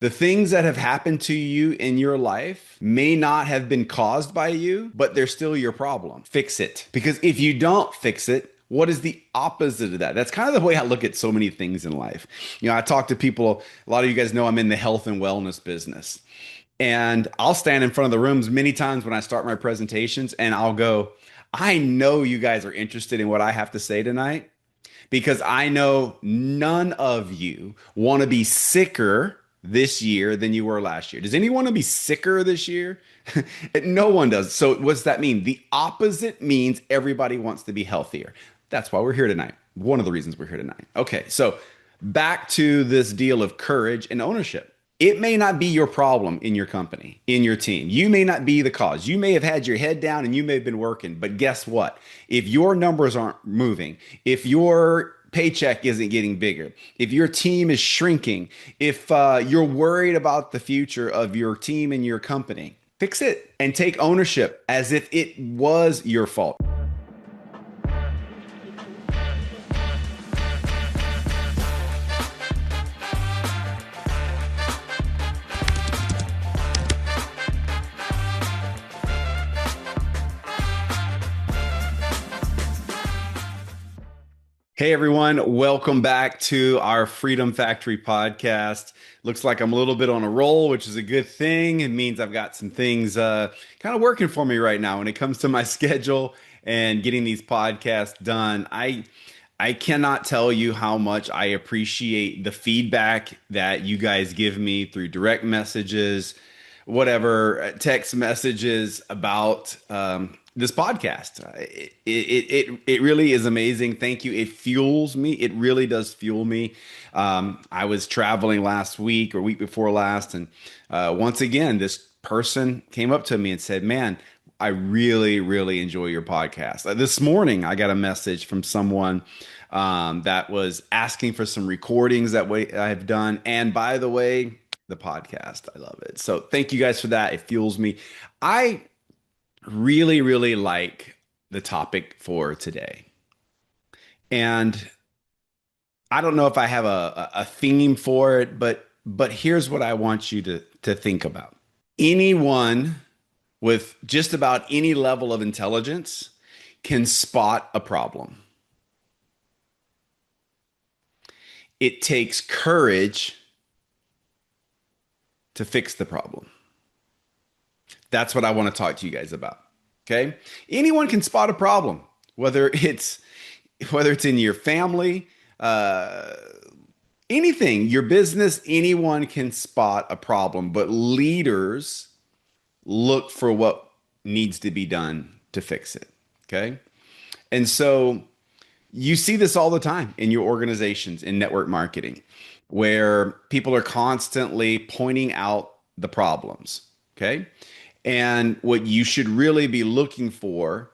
The things that have happened to you in your life may not have been caused by you, but they're still your problem. Fix it. Because if you don't fix it, what is the opposite of that? That's kind of the way I look at so many things in life. I talk to people, a lot of you guys know I'm in the health and wellness business. And I'll stand in front of the rooms many times when I start my presentations and I'll go, I know you guys are interested in what I have to say tonight because I know none of you want to be sicker this year than you were last year. Does anyone want to be sicker this year? No one does. So what's that mean? The opposite means everybody wants to be healthier. That's why we're here tonight. One of the reasons we're here tonight. Okay, so back to this deal of courage and ownership. It may not be your problem in your company, in your team. You may not be the cause. You may have had your head down and you may have been working, but guess what? If your numbers aren't moving, if your paycheck isn't getting bigger, if your team is shrinking, if you're worried about the future of your team and your company, fix it and take ownership as if it was your fault. Hey everyone, welcome back to our Freedom Factory podcast. Looks like I'm a little bit on a roll, which is a good thing. It means I've got some things kind of working for me right now when it comes to my schedule and getting these podcasts done. I cannot tell you how much I appreciate the feedback that you guys give me through direct messages, whatever, text messages about this podcast. It really is amazing. Thank you. It fuels me. It really does fuel me. I was traveling last week or week before last, and once again, this person came up to me and said, "Man, I really, really enjoy your podcast." This morning, I got a message from someone that was asking for some recordings that way I've done. And by the way, the podcast, I love it. So thank you guys for that. It fuels me. I really, really like the topic for today. And I don't know if I have a theme for it, but here's what I want you to think about. Anyone with just about any level of intelligence can spot a problem. It takes courage to fix the problem. That's what I want to talk to you guys about. Okay? Anyone can spot a problem, whether it's in your family, anything, your business, anyone can spot a problem, but leaders look for what needs to be done to fix it. Okay? And so you see this all the time in your organizations in network marketing, where people are constantly pointing out the problems. Okay? And what you should really be looking for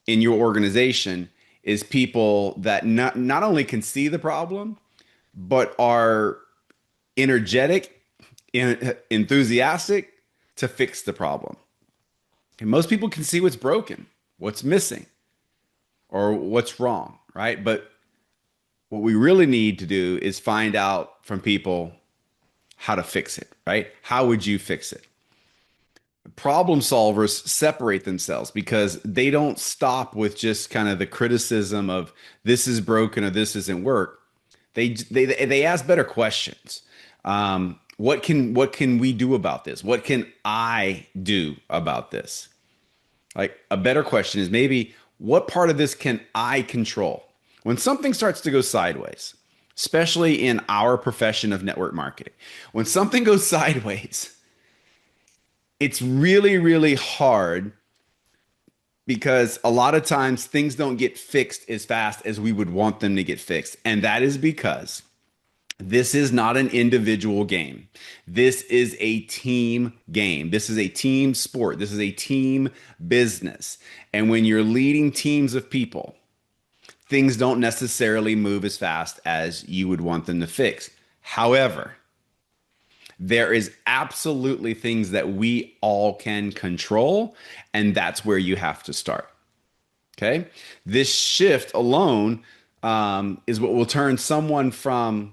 in your organization is people that not only can see the problem, but are energetic, enthusiastic to fix the problem. And most people can see what's broken, what's missing, or what's wrong, right? But what we really need to do is find out from people how to fix it, right? How would you fix it? Problem solvers separate themselves because they don't stop with just kind of the criticism of this is broken or this isn't work. They ask better questions. What can we do about this? What can I do about this? Like a better question is maybe what part of this can I control? When something starts to go sideways, especially in our profession of network marketing, when something goes sideways, it's really, really hard because a lot of times things don't get fixed as fast as we would want them to get fixed. And that is because this is not an individual game. This is a team game. This is a team sport. This is a team business. And when you're leading teams of people, things don't necessarily move as fast as you would want them to fix. However, there is absolutely things that we all can control, and that's where you have to start. Okay? This shift alone is what will turn someone from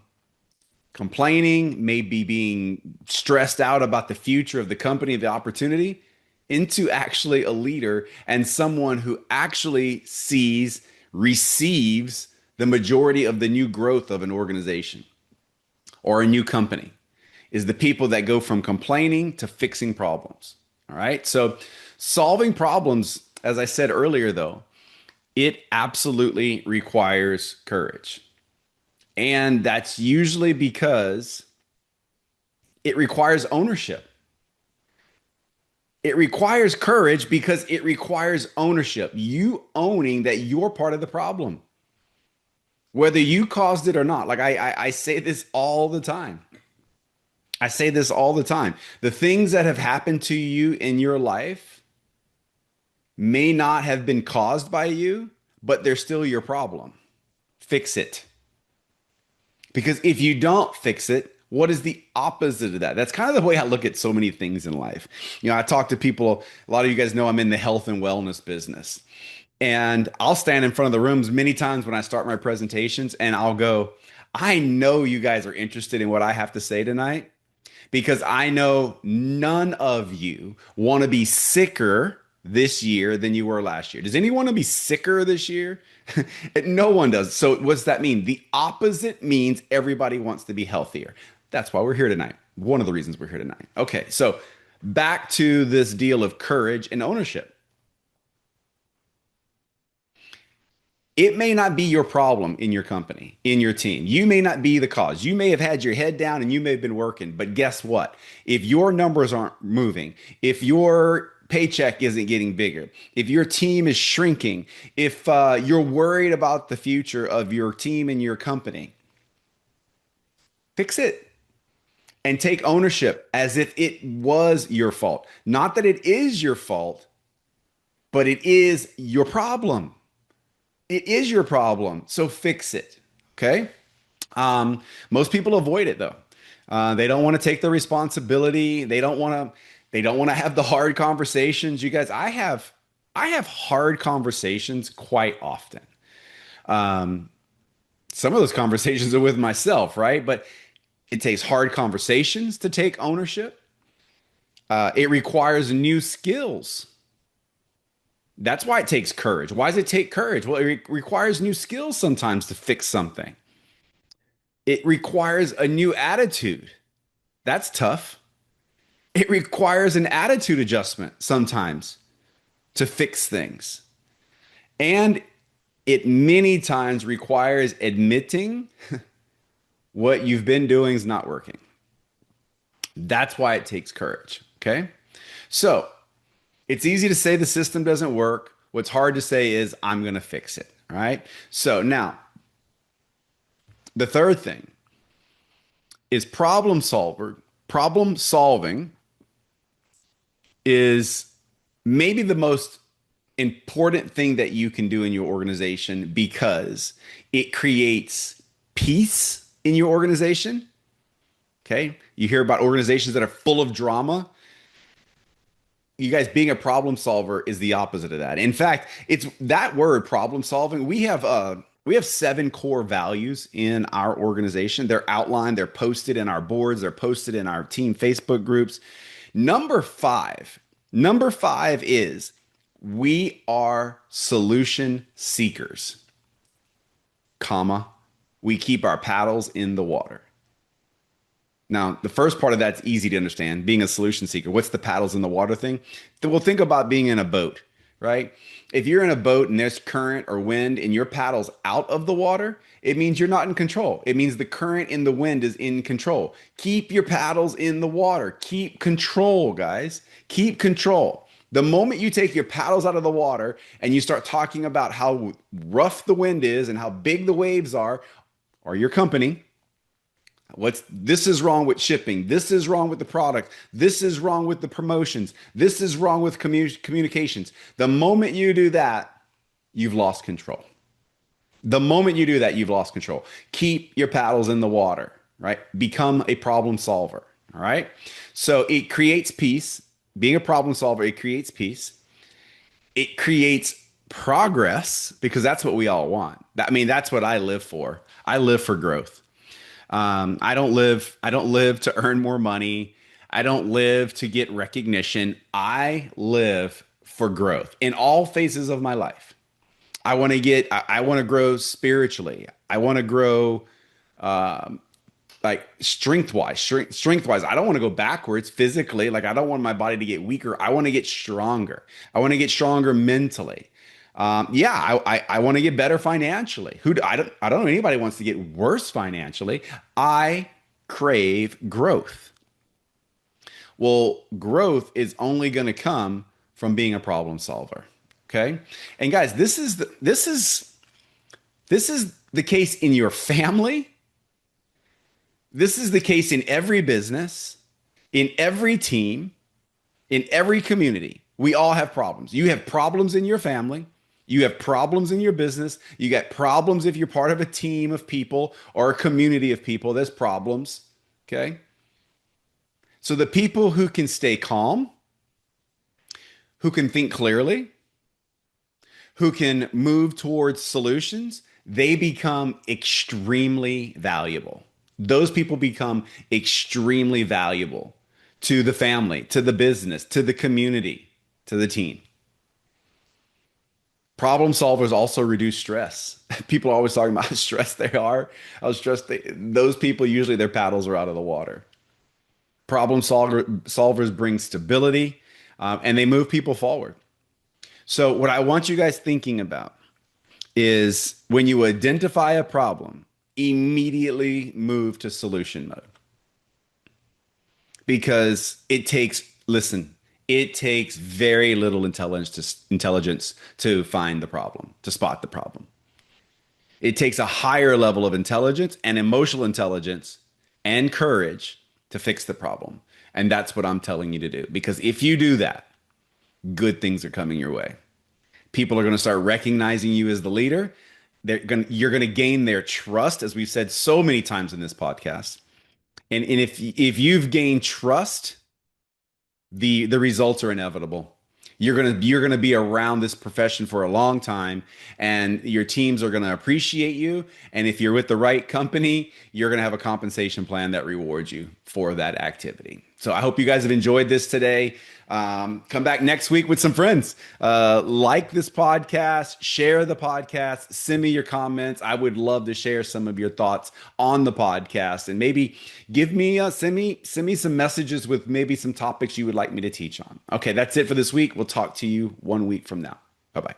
complaining, maybe being stressed out about the future of the company, the opportunity, into actually a leader and someone who actually sees, receives the majority of the new growth of an organization or a new company is the people that go from complaining to fixing problems. All right. So solving problems, as I said earlier, though, it absolutely requires courage. And that's usually because it requires ownership. It requires courage because it requires ownership. You owning that you're part of the problem, whether you caused it or not. Like I say this all the time. I say this all the time. The things that have happened to you in your life may not have been caused by you, but they're still your problem. Fix it. Because if you don't fix it, what is the opposite of that? That's kind of the way I look at so many things in life. I talk to people, a lot of you guys know I'm in the health and wellness business. And I'll stand in front of the rooms many times when I start my presentations and I'll go, I know you guys are interested in what I have to say tonight because I know none of you want to be sicker this year than you were last year. Does anyone want to be sicker this year? No one does. So what's that mean? The opposite means everybody wants to be healthier. That's why we're here tonight. One of the reasons we're here tonight. Okay, so back to this deal of courage and ownership. It may not be your problem in your company, in your team. You may not be the cause. You may have had your head down and you may have been working, but guess what? If your numbers aren't moving, if your paycheck isn't getting bigger, if your team is shrinking, if you're worried about the future of your team and your company, fix it and take ownership as if it was your fault. Not that it is your fault, but it is your problem. It is your problem. So fix it. Okay. Most people avoid it though. They don't want to take the responsibility. They don't want to have the hard conversations. You guys, I have hard conversations quite often. Some of those conversations are with myself, right? But it takes hard conversations to take ownership. It requires new skills. That's why it takes courage. Why does it take courage? Well, it requires new skills sometimes to fix something. It requires a new attitude. That's tough. It requires an attitude adjustment sometimes to fix things. And it many times requires admitting what you've been doing is not working. That's why it takes courage. Okay. So it's easy to say the system doesn't work. What's hard to say is I'm going to fix it. All right. So now the third thing is problem solving is maybe the most important thing that you can do in your organization because it creates peace in your organization. Okay. You hear about organizations that are full of drama. You guys, being a problem solver is the opposite of that. In fact, it's that word, problem solving. We have 7 core values in our organization. They're outlined, they're posted in our boards, they're posted in our team Facebook groups. Number five is we are solution seekers, comma, we keep our paddles in the water. Now, the first part of that's easy to understand, being a solution seeker. What's the paddles in the water thing? We'll think about being in a boat, right? If you're in a boat and there's current or wind and your paddle's out of the water, it means you're not in control. It means the current and the wind is in control. Keep your paddles in the water. Keep control, guys. Keep control. The moment you take your paddles out of the water and you start talking about how rough the wind is and how big the waves are, or your company, this is wrong with shipping. This is wrong with the product. This is wrong with the promotions. This is wrong with communications. The moment you do that, you've lost control. The moment you do that, you've lost control. Keep your paddles in the water, right? Become a problem solver, all right? So it creates peace. Being a problem solver, it creates peace. It creates progress because that's what we all want. I mean, that's what I live for. I live for growth. I don't live to earn more money. I don't live to get recognition. I live for growth in all phases of my life. I want to grow spiritually. I want to grow like strength wise. I don't want to go backwards physically. Like I don't want my body to get weaker. I want to get stronger. I want to get stronger mentally. Yeah, I want to get better financially. I don't know anybody wants to get worse financially. I crave growth. Well, growth is only going to come from being a problem solver. Okay. And guys, this is the case in your family. This is the case in every business, in every team, in every community. We all have problems. You have problems in your family. You have problems in your business. You got problems if you're part of a team of people or a community of people. There's problems. Okay. So the people who can stay calm, who can think clearly, who can move towards solutions, they become extremely valuable. Those people become extremely valuable to the family, to the business, to the community, to the team. Problem solvers also reduce stress. People are always talking about how stressed they are, how stressed those people usually their paddles are out of the water. Solvers bring stability, and they move people forward. So, what I want you guys thinking about is when you identify a problem, immediately move to solution mode because it takes very little intelligence to find the problem, to spot the problem. It takes a higher level of intelligence and emotional intelligence and courage to fix the problem. And that's what I'm telling you to do. Because if you do that, good things are coming your way. People are going to start recognizing you as the leader. You're going to gain their trust, as we've said so many times in this podcast. And if you've gained trust, the results are inevitable. You're gonna be around this profession for a long time, and your teams are gonna appreciate you. And if you're with the right company, you're gonna have a compensation plan that rewards you for that activity. So I hope you guys have enjoyed this today. Come back next week with some friends. Like this podcast, share the podcast, send me your comments. I would love to share some of your thoughts on the podcast, and maybe send me some messages with maybe some topics you would like me to teach on. Okay, that's it for this week. We'll talk to you 1 week from now. Bye bye.